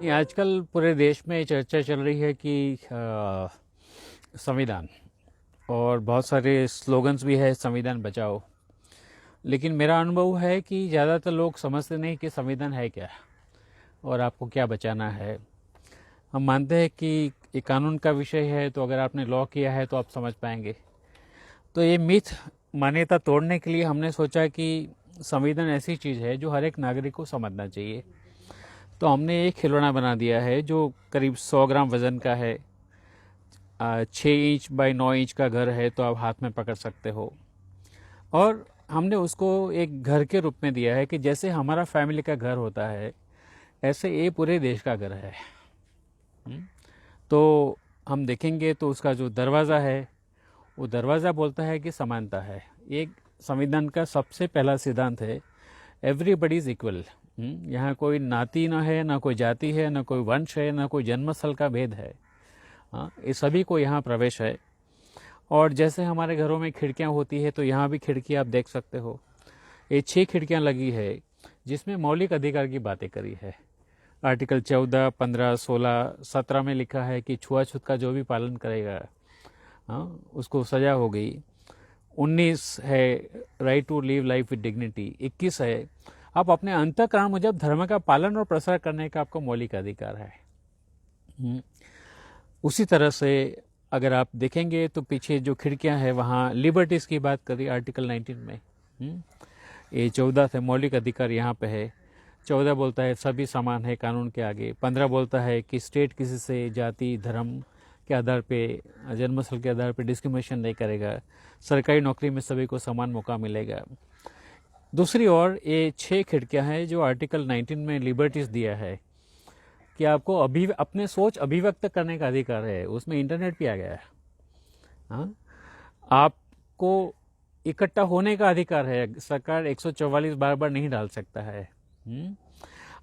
ये आजकल पूरे देश में चर्चा चल रही है कि संविधान और बहुत सारे स्लोगन्स भी है संविधान बचाओ। लेकिन मेरा अनुभव है कि ज़्यादातर लोग समझते नहीं कि संविधान है क्या और आपको क्या बचाना है। हम मानते हैं कि ये कानून का विषय है, तो अगर आपने लॉ किया है तो आप समझ पाएंगे। तो ये मिथ मान्यता तोड़ने के लिए हमने सोचा कि संविधान ऐसी चीज़ है जो हर एक नागरिक को समझना चाहिए। तो हमने एक खिलौना बना दिया है जो करीब 100 ग्राम वज़न का है। 6 इंच बाई 9 इंच का घर है तो आप हाथ में पकड़ सकते हो। और हमने उसको एक घर के रूप में दिया है कि जैसे हमारा फैमिली का घर होता है, ऐसे ये पूरे देश का घर है। तो हम देखेंगे तो उसका जो दरवाज़ा है, वो दरवाज़ा बोलता है कि समानता है। एक संविधान का सबसे पहला सिद्धांत है, एवरीबडी इज़ इक्वल। यहाँ कोई नाती ना है, ना कोई जाति है, ना कोई वंश है, ना कोई जन्मस्थल का भेद है। ये सभी को यहाँ प्रवेश है। और जैसे हमारे घरों में खिड़कियाँ होती है, तो यहाँ भी खिड़की आप देख सकते हो। ये 6 खिड़कियाँ लगी है जिसमें मौलिक अधिकार की बातें करी है। आर्टिकल 14, 15, 16, 17 में लिखा है कि छुआछूत का जो भी पालन करेगा उसको सजा हो गई। 19 है right to live life with dignity. 21 है आप अपने अंतःकरण मुजब धर्म का पालन और प्रसार करने का आपको मौलिक अधिकार है। उसी तरह से अगर आप देखेंगे तो पीछे जो खिड़कियां हैं वहाँ लिबर्टीज़ की बात करी आर्टिकल 19 में। ये 14 थे मौलिक अधिकार यहाँ पे है। 14 बोलता है सभी समान है कानून के आगे। 15 बोलता है कि स्टेट किसी से जाति धर्म के आधार पे, जन्मस्थल के आधार पे डिस्क्रिमिनेशन नहीं करेगा। सरकारी नौकरी में सभी को समान मौका मिलेगा। दूसरी ओर ये 6 खिड़कियां हैं जो आर्टिकल 19 में लिबर्टीज़ दिया है कि आपको अपने सोच अभिव्यक्त करने का अधिकार है। उसमें इंटरनेट भी आ गया है। आपको इकट्ठा होने का अधिकार है। सरकार 144 बार बार नहीं डाल सकता है।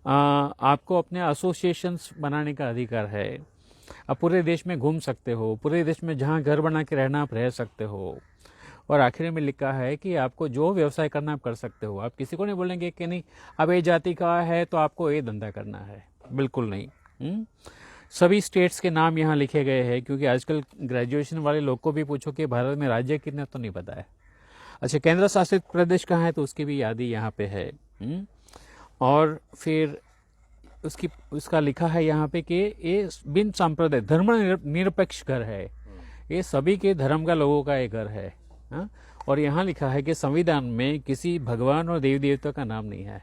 आपको अपने एसोसिएशंस बनाने का अधिकार है। आप पूरे देश में घूम सकते हो, पूरे देश में जहाँ घर बना के रहना आप रह सकते हो। और आखिर में लिखा है कि आपको जो व्यवसाय करना आप कर सकते हो। आप किसी को नहीं बोलेंगे कि नहीं अब ये जाति का है तो आपको ये धंधा करना है, बिल्कुल नहीं। सभी स्टेट्स के नाम यहाँ लिखे गए हैं, क्योंकि आजकल ग्रेजुएशन वाले लोग को भी पूछो कि भारत में राज्य कितने, तो नहीं पता है। अच्छा, केंद्र शासित प्रदेश कहाँ है तो उसकी भी यादी यहाँ पे है। और फिर उसका लिखा है यहाँ पे कि ये बिन सांप्रदायिक धर्म निरपेक्ष घर है। ये सभी के धर्म का लोगों का एक घर है। और यहाँ लिखा है कि संविधान में किसी भगवान और देवी देवता का नाम नहीं है।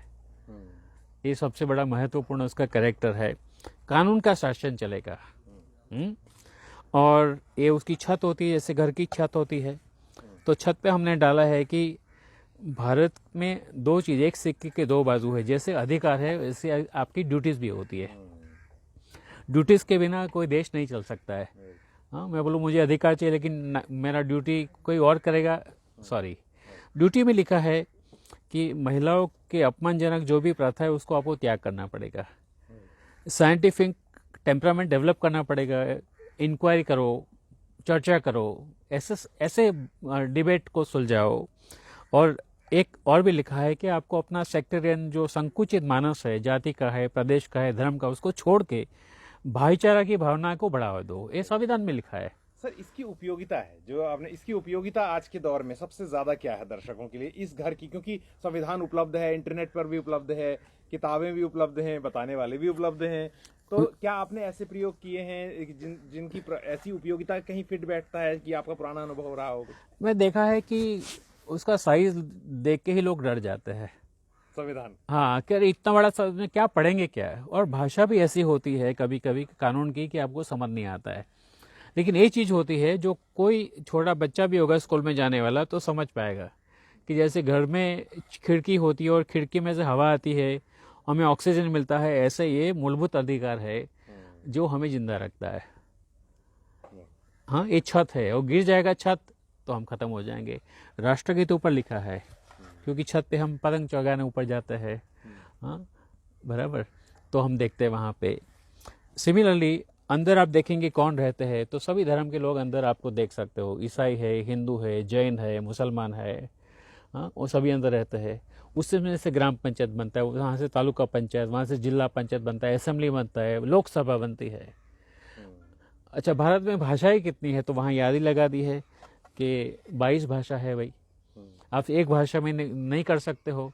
ये सबसे बड़ा महत्वपूर्ण उसका कैरेक्टर है। कानून का शासन चलेगा। और ये उसकी छत होती है, जैसे घर की छत होती है। तो छत पे हमने डाला है कि भारत में 2 चीज़, एक सिक्के के 2 बाजू है। जैसे अधिकार है वैसे आपकी ड्यूटीज़ भी होती है। ड्यूटीज़ के बिना कोई देश नहीं चल सकता है। मैं बोलूँ मुझे अधिकार चाहिए लेकिन मेरा ड्यूटी कोई और करेगा, सॉरी। ड्यूटी में लिखा है कि महिलाओं के अपमानजनक जो भी प्रथा है उसको आपको त्याग करना पड़ेगा। साइंटिफिक टेम्परामेंट डेवलप करना पड़ेगा। इंक्वायरी करो, चर्चा करो, ऐसे डिबेट को सुलझाओ। और एक और भी लिखा है कि आपको अपना सेक्टरियन जो संकुचित मानस है, जाति का है, प्रदेश का है, धर्म का, उसको छोड़ के भाईचारा की भावना को बढ़ावा दो। ये संविधान में लिखा है। सर, इसकी उपयोगिता है जो आपने, इसकी उपयोगिता आज के दौर में सबसे ज्यादा क्या है दर्शकों के लिए इस घर की? क्योंकि संविधान उपलब्ध है, इंटरनेट पर भी उपलब्ध है, किताबें भी उपलब्ध हैं, बताने वाले भी उपलब्ध हैं। तो क्या आपने ऐसे प्रयोग किए हैं जिनकी ऐसी उपयोगिता कहीं फिट बैठता है कि आपका पुराना अनुभव रहा हो? मैं देखा है कि उसका साइज देख के ही लोग डर जाते हैं। संविधान, हाँ, कि अरे इतना बड़ा में क्या पढ़ेंगे क्या है। और भाषा भी ऐसी होती है कभी कभी कानून की कि आपको समझ नहीं आता है। लेकिन ये चीज़ होती है जो कोई छोटा बच्चा भी होगा स्कूल में जाने वाला तो समझ पाएगा कि जैसे घर में खिड़की होती है और खिड़की में से हवा आती है, हमें ऑक्सीजन मिलता है, ऐसे ये मूलभूत अधिकार है जो हमें जिंदा रखता है। हाँ, ये छत है और गिर जाएगा छत तो हम खत्म हो जाएंगे। राष्ट्रगीत ऊपर लिखा है क्योंकि छत पे हम पतंग चौगाने ऊपर जाते हैं। हाँ, बराबर। तो हम देखते हैं वहाँ पे। सिमिलरली अंदर आप देखेंगे कौन रहते हैं तो सभी धर्म के लोग अंदर आपको देख सकते हो। ईसाई है, हिंदू है, जैन है, मुसलमान है, हाँ, वो सभी अंदर रहते हैं। उससे में से ग्राम पंचायत बनता है, वहाँ से तालुका पंचायत, वहाँ से जिला पंचायत बनता है, असेंबली बनता है, लोकसभा बनती है। अच्छा, भारत में भाषाएं कितनी है, तो वहाँ याद ही लगा दी है कि 22 भाषा है भाई। आप एक भाषा में नहीं कर सकते हो।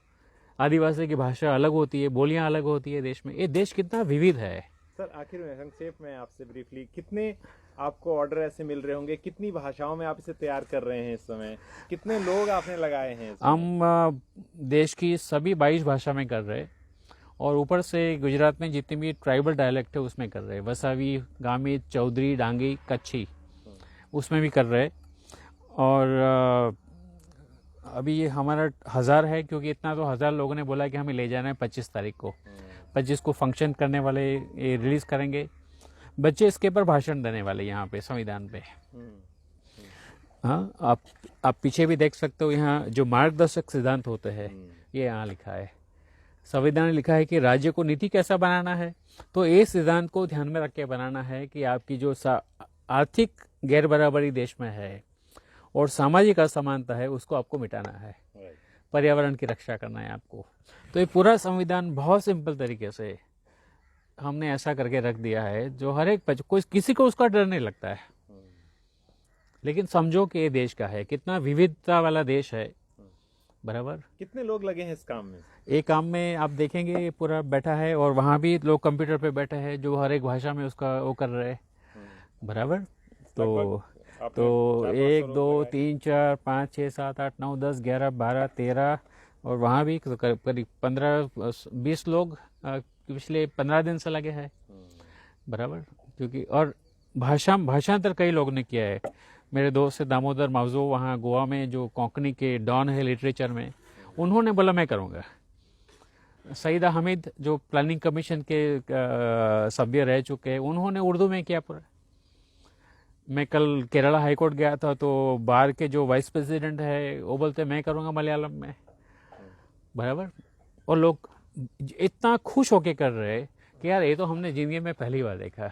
आदिवासी की भाषा अलग होती है, बोलियां अलग होती है देश में। ये देश कितना विविध है। सर आखिर में संक्षेप में आपसे ब्रीफली, कितने आपको ऑर्डर ऐसे मिल रहे होंगे, कितनी भाषाओं में आप इसे तैयार कर रहे हैं इस समय, कितने लोग आपने लगाए हैं इसमें? हम देश की सभी 22 भाषा में कर रहे हैं, और ऊपर से गुजरात में जितनी भी ट्राइबल डायलेक्ट है उसमें कर रहे हैं। वसावी, गामित, चौधरी, डांगी, कच्छी, उसमें भी कर रहे हैं। और अभी ये हमारा 1000 है, क्योंकि इतना तो 1000 लोगों ने बोला कि हमें ले जाना है 25 तारीख को। 25 को फंक्शन करने वाले, ये रिलीज़ करेंगे। बच्चे इसके ऊपर भाषण देने वाले यहाँ पे संविधान पे। हाँ, आप पीछे भी देख सकते हो, यहाँ जो मार्गदर्शक सिद्धांत होते हैं ये यहाँ लिखा है। संविधान में लिखा है कि राज्य को नीति कैसा बनाना है, तो ये सिद्धांत को ध्यान में रख के बनाना है कि आपकी जो आर्थिक गैर बराबरी देश में है और सामाजिक असमानता है, उसको आपको मिटाना है। पर्यावरण की रक्षा करना है आपको। तो ये पूरा संविधान बहुत सिंपल तरीके से हमने ऐसा करके रख दिया है, जो हर एक कोई किसी को उसका डर नहीं लगता है। लेकिन समझो कि ये देश का है, कितना विविधता वाला देश है। बराबर। कितने लोग लगे हैं इस काम में? एक काम में आप देखेंगे पूरा बैठा है, और वहाँ भी लोग कंप्यूटर पे बैठे हैं जो हर एक भाषा में उसका वो कर रहे हैं। बराबर। तो 1 2 3 4 5 6 7 8 9 10 11 12 13, और वहाँ भी करीब 15-20 लोग पिछले 15 दिन से लगे हैं। बराबर। क्योंकि और भाषांतर कई लोगों ने किया है। मेरे दोस्त से दामोदर मावजो, वहाँ गोवा में जो कोंकणी के डॉन है लिटरेचर में, उन्होंने बोला मैं करूँगा। सईदा हमीद जो प्लानिंग कमीशन के सभ्य रह चुके हैं, उन्होंने उर्दू में किया पूरा। मैं कल केरला हाईकोर्ट गया था, तो बार के जो वाइस प्रेसिडेंट है वो बोलते मैं करूँगा मलयालम में। बराबर। और लोग इतना खुश होके कर रहे हैं कि यार ये तो हमने जिंदगी में पहली बार देखा।